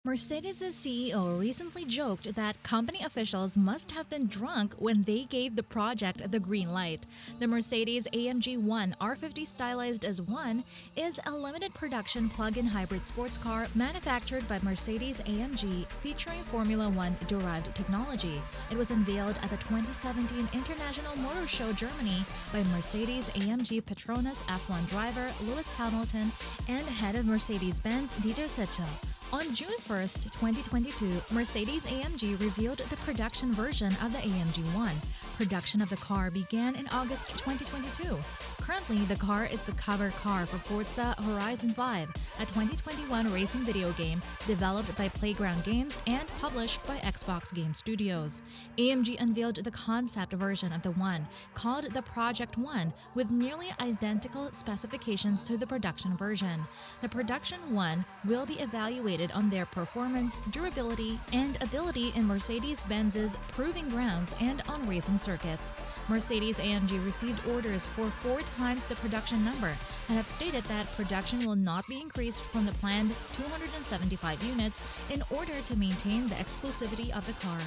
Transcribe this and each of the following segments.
Mercedes' CEO recently joked that company officials must have been drunk when they gave the project the green light. The Mercedes-AMG ONE R50 stylized as One is a limited production plug-in hybrid sports car manufactured by Mercedes-AMG featuring Formula One derived technology. It was unveiled at the 2017 International Motor Show Germany by Mercedes-AMG Petronas F1 driver Lewis Hamilton and head of Mercedes-Benz Dieter Zetsche. On June 1, 2022, Mercedes-AMG revealed the production version of the AMG ONE. Production of the car began in August 2022. Currently, the car is the cover car for Forza Horizon 5, a 2021 racing video game developed by Playground Games and published by Xbox Game Studios. AMG unveiled the concept version of the One, called the Project One, with nearly identical specifications to the production version. The Production One will be evaluated on their performance, durability, and ability in Mercedes-Benz's proving grounds and on racing circuits. Mercedes-AMG received orders for 4 times the production number and have stated that production will not be increased from the planned 275 units in order to maintain the exclusivity of the car.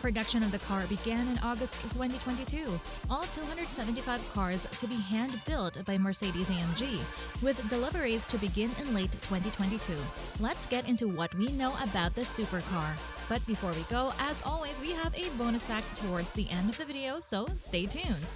Production of the car began in August 2022, all 275 cars to be hand-built by Mercedes-AMG, with deliveries to begin in late 2022. Let's get into what we know about the supercar. But before we go, as always, we have a bonus fact towards the end of the video, so stay tuned.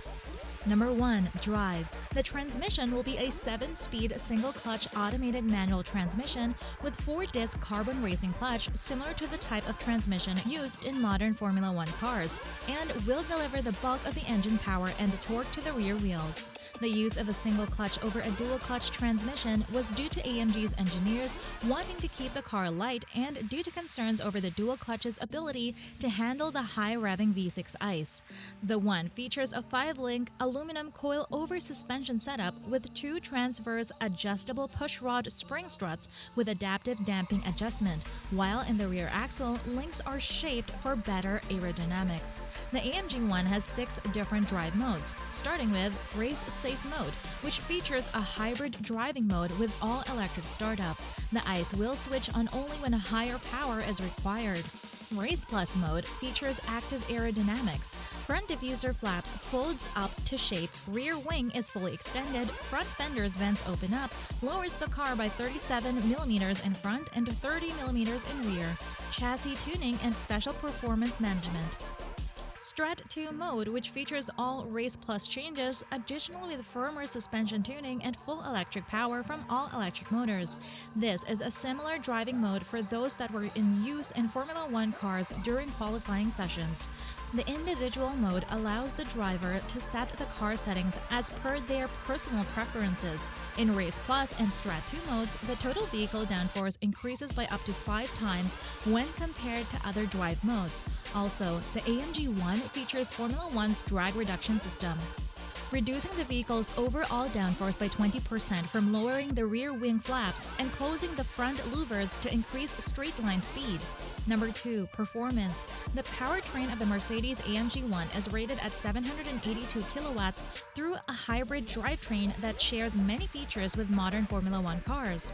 Number 1. Drive. The transmission will be a 7-speed single-clutch automated manual transmission with 4-disc carbon racing clutch similar to the type of transmission used in modern Formula One cars, and will deliver the bulk of the engine power and torque to the rear wheels. The use of a single clutch over a dual clutch transmission was due to AMG's engineers wanting to keep the car light and due to concerns over the dual clutch's ability to handle the high-revving V6 ICE. The One features a 5-link aluminum coil-over suspension setup with 2 transverse adjustable pushrod spring struts with adaptive damping adjustment, while in the rear axle, links are shaped for better aerodynamics. The AMG One has 6 different drive modes, starting with Race Safe Mode, which features a hybrid driving mode with all-electric startup. The ICE will switch on only when a higher power is required. Race Plus mode features active aerodynamics. Front diffuser flaps folds up to shape, rear wing is fully extended, front fenders vents open up, lowers the car by 37mm in front and 30mm in rear. Chassis tuning and special performance management. Strat 2 mode, which features all Race Plus changes, additionally with firmer suspension tuning and full electric power from all electric motors. This is a similar driving mode for those that were in use in Formula One cars during qualifying sessions. The individual mode allows the driver to set the car settings as per their personal preferences. In Race Plus and Strat 2 modes, the total vehicle downforce increases by up to 5 times when compared to other drive modes. Also, the AMG One features Formula One's drag reduction system, reducing the vehicle's overall downforce by 20% from lowering the rear wing flaps and closing the front louvers to increase straight-line speed. Number 2. Performance. The powertrain of the Mercedes-AMG One is rated at 782 kilowatts through a hybrid drivetrain that shares many features with modern Formula One cars.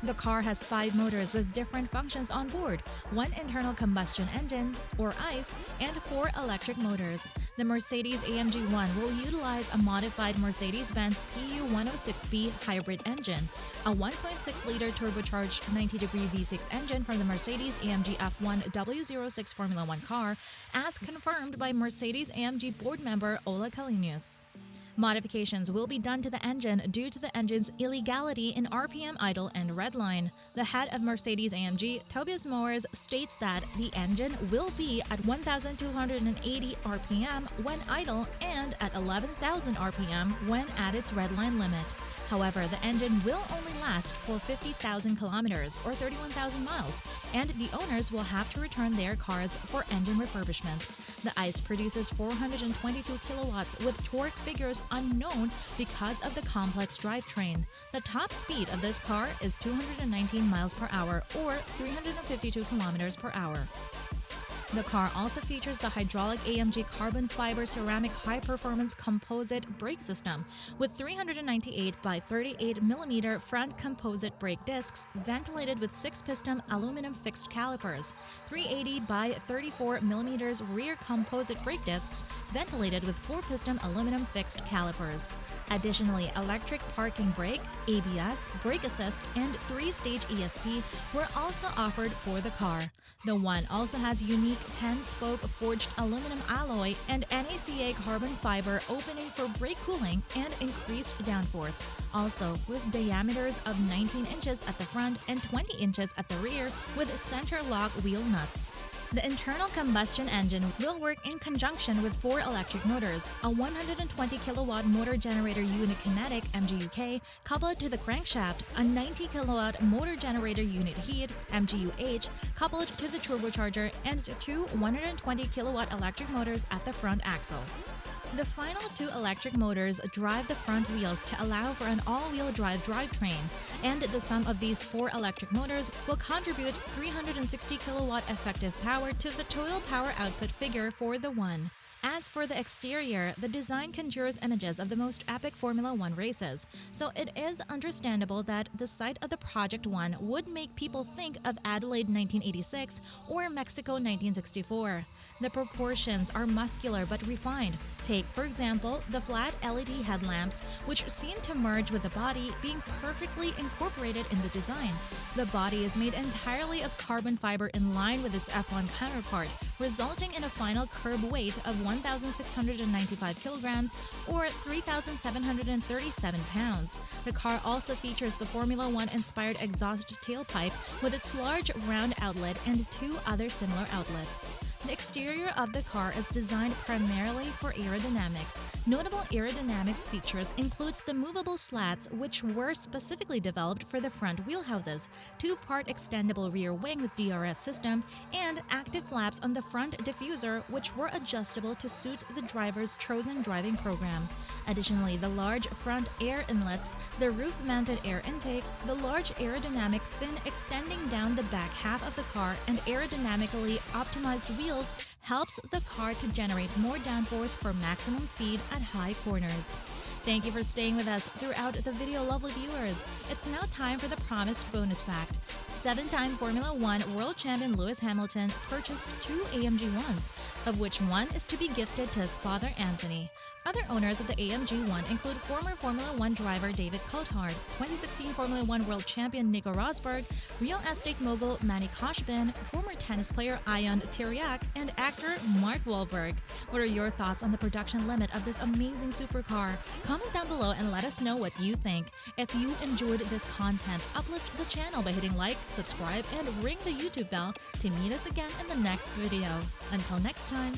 The car has 5 motors with different functions on board, 1 internal combustion engine, or ICE, and 4 electric motors. The Mercedes-AMG One will utilize a modified Mercedes-Benz PU106B hybrid engine, a 1.6-liter turbocharged 90-degree V6 engine from the Mercedes-AMG F1 W06 Formula One car, as confirmed by Mercedes-AMG board member Ola Kalinius. Modifications will be done to the engine due to the engine's illegality in RPM idle and redline. The head of Mercedes-AMG, Tobias Moers, states that the engine will be at 1,280 RPM when idle and at 11,000 RPM when at its redline limit. However, the engine will only last for 50,000 kilometers or 31,000 miles, and the owners will have to return their cars for engine refurbishment. The ICE produces 422 kilowatts with torque figures unknown because of the complex drivetrain. The top speed of this car is 219 miles per hour or 352 kilometers per hour. The car also features the hydraulic AMG carbon fiber ceramic high-performance composite brake system with 398 by 38 mm front composite brake discs ventilated with 6-piston aluminum fixed calipers, 380 by 34 mm rear composite brake discs ventilated with 4-piston aluminum fixed calipers. Additionally, electric parking brake, ABS, brake assist, and 3-stage ESP were also offered for the car. The One also has unique 10-spoke forged aluminum alloy and NACA carbon fiber opening for brake cooling and increased downforce, also with diameters of 19 inches at the front and 20 inches at the rear with center lock wheel nuts. The internal combustion engine will work in conjunction with 4 electric motors, a 120 kilowatt motor generator unit kinetic MGUK coupled to the crankshaft, a 90 kilowatt motor generator unit heat MGUH coupled to the turbocharger, and 2 120 kilowatt electric motors at the front axle. The final 2 electric motors drive the front wheels to allow for an all-wheel drive drivetrain, and the sum of these 4 electric motors will contribute 360 kilowatt effective power to the total power output figure for the One. As for the exterior, the design conjures images of the most epic Formula One races, so it is understandable that the sight of the Project One would make people think of Adelaide 1986 or Mexico 1964. The proportions are muscular but refined. Take, for example, the flat LED headlamps, which seem to merge with the body, being perfectly incorporated in the design. The body is made entirely of carbon fiber in line with its F1 counterpart, resulting in a final curb weight of 1,695 kilograms or 3,737 pounds. The car also features the Formula One inspired exhaust tailpipe with its large round outlet and 2 other similar outlets. The exterior of the car is designed primarily for aerodynamics. Notable aerodynamics features includes the movable slats, which were specifically developed for the front wheelhouses, 2-part extendable rear wing with DRS system, and active flaps on the front diffuser, which were adjustable to suit the driver's chosen driving program. Additionally, the large front air inlets, the roof-mounted air intake, the large aerodynamic fin extending down the back half of the car, and aerodynamically optimized wheels helps the car to generate more downforce for maximum speed at high corners. Thank you for staying with us throughout the video, lovely viewers. It's now time for the promised bonus fact. 7-time Formula One world champion Lewis Hamilton purchased 2 AMG Ones, of which one is to be gifted to his father Anthony. Other owners of the AMG One include former Formula One driver David Coulthard, 2016 Formula One world champion Nico Rosberg, real estate mogul Manny Koshbin, former tennis player Ion Tiriac, and actor Mark Wahlberg. What are your thoughts on the production limit of this amazing supercar? Comment down below and let us know what you think. If you enjoyed this content, uplift the channel by hitting like, subscribe, and ring the YouTube bell to meet us again in the next video. Until next time.